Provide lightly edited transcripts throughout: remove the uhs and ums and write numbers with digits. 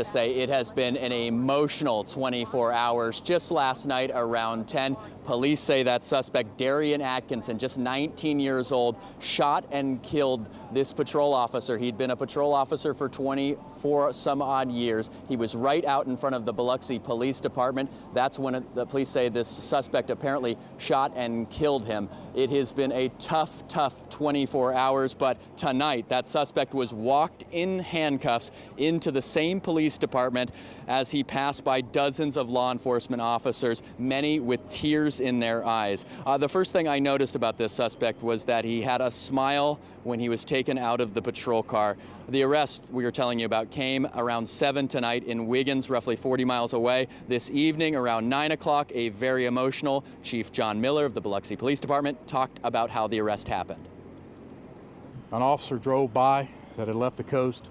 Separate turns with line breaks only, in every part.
To say it has been an emotional 24 hours. Just last night around 10, police say that suspect Darian Atkinson, just 19 years old, shot and killed this patrol officer. He'd been a patrol officer for 24 some odd years. He was right out in front of the Biloxi Police Department. That's when the police say this suspect apparently shot and killed him. It has been a tough 24 hours, but tonight that suspect was walked in handcuffs into the same police department as he passed by dozens of law enforcement officers, many with tears in their eyes. The first thing I noticed about this suspect was that he had a smile when he was taken out of the patrol car. The arrest we were telling you about came around 7 tonight in Wiggins, roughly 40 miles away. This evening around 9 o'clock, a very emotional Chief John Miller of the Biloxi Police Department talked about how the arrest happened.
An officer drove by that had left the coast,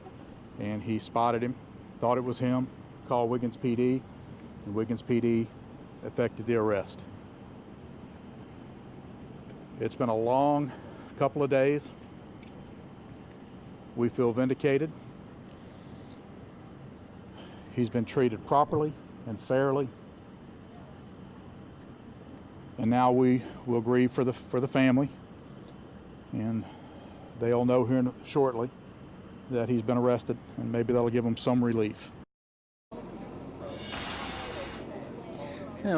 and he spotted him, thought it was him, called Wiggins PD, and Wiggins PD effected the arrest. It's been a long couple of days. We feel vindicated. He's been treated properly and fairly. And now we will grieve for the family, and they'll know here shortly that he's been arrested, and maybe that'll give them some relief.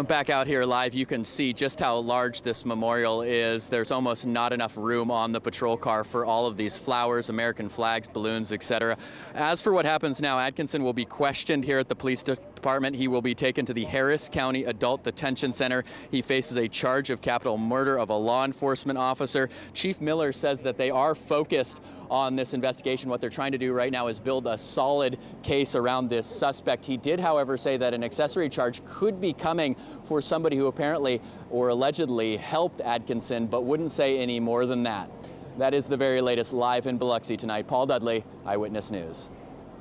Back out here live, you can see just how large this memorial is. There's almost not enough room on the patrol car for all of these flowers, American flags, balloons, etc. As for what happens now, Atkinson will be questioned here at the police department. He will be taken to the Harris County Adult Detention Center. He faces a charge of capital murder of a law enforcement officer. Chief Miller says that they are focused on this investigation. What they're trying to do right now is build a solid case around this suspect. He did, however, say that an accessory charge could be coming for somebody who apparently or allegedly helped Atkinson, but wouldn't say any more than that. That is the very latest live in Biloxi tonight. Paul Dudley, Eyewitness News.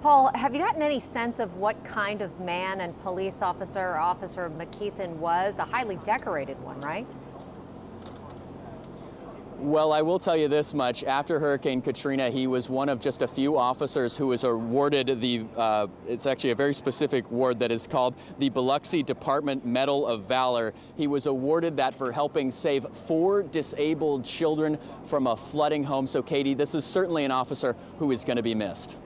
Paul, have you gotten any sense of what kind of man and police officer Officer McKeithen was? A highly decorated one, right?
Well, I will tell you this much. After Hurricane Katrina, he was one of just a few officers who was awarded the, it's actually a very specific award that is called the Biloxi Department Medal of Valor. He was awarded that for helping save 4 disabled children from a flooding home. So, Katie, this is certainly an officer who is going to be missed.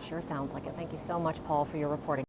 Sure sounds like it. Thank you so much, Paul, for your reporting.